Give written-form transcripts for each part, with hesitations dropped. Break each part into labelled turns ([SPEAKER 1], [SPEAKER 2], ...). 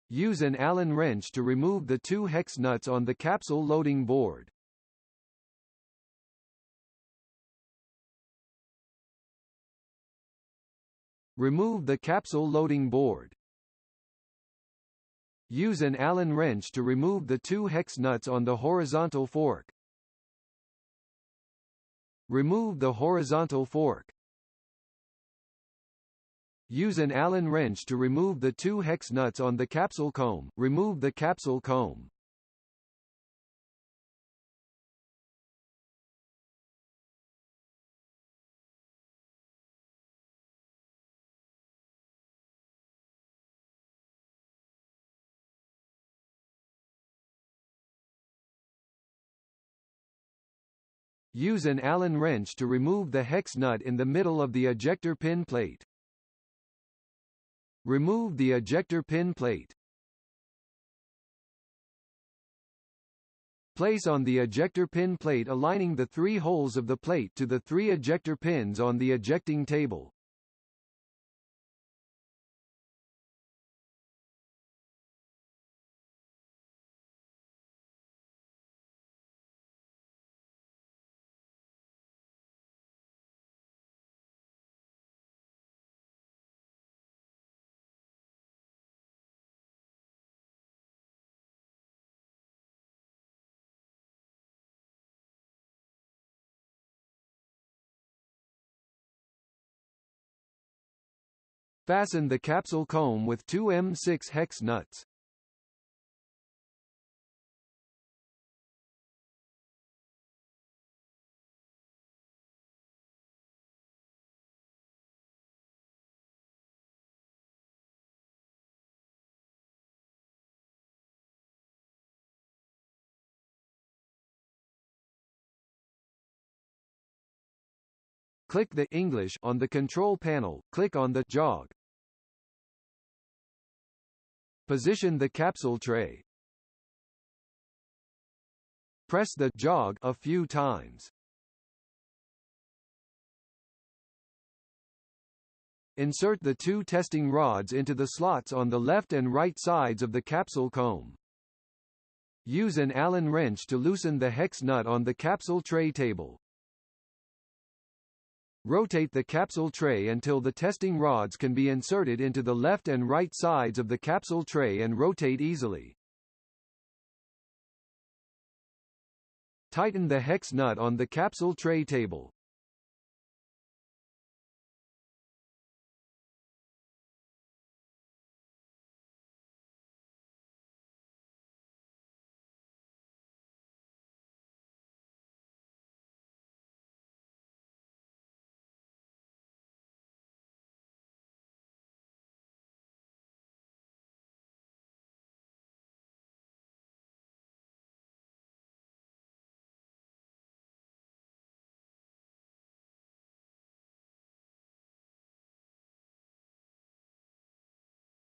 [SPEAKER 1] Use an Allen wrench to remove the two hex nuts on the capsule loading board. Remove the capsule loading board. Use an Allen wrench to remove the two hex nuts on the horizontal fork. Remove the horizontal fork. Use an Allen wrench to remove the two hex nuts on the capsule comb. Remove the capsule comb. Use an Allen wrench to remove the hex nut in the middle of the ejector pin plate. Remove the ejector pin plate. Place on the ejector pin plate aligning the three holes of the plate to the three ejector pins on the ejecting table. Fasten the capsule comb with two M6 hex nuts. Click the English on the control panel. Click on the jog. Position the capsule tray. Press the jog a few times. Insert the two testing rods into the slots on the left and right sides of the capsule comb. Use an Allen wrench to loosen the hex nut on the capsule tray table. Rotate the capsule tray until the testing rods can be inserted into the left and right sides of the capsule tray and rotate easily. Tighten the hex nut on the capsule tray table.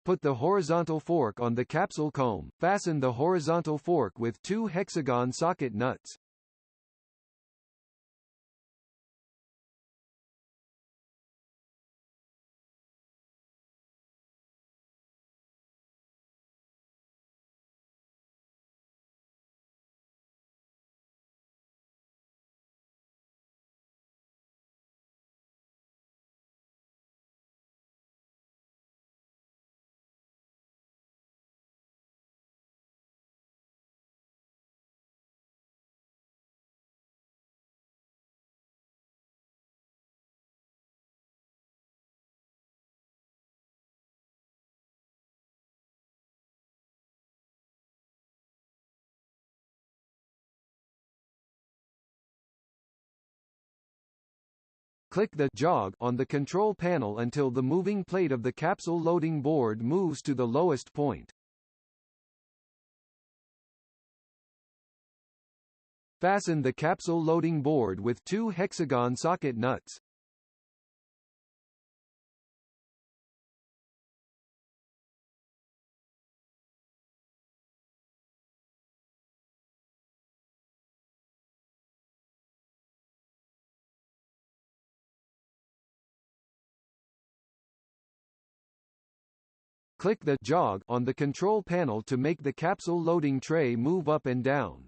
[SPEAKER 1] Put the horizontal fork on the capsule comb. Fasten the horizontal fork with two hexagon socket nuts. Click the jog on the control panel until the moving plate of the capsule loading board moves to the lowest point. Fasten the capsule loading board with two hexagon socket nuts. Click the jog on the control panel to make the capsule loading tray move up and down.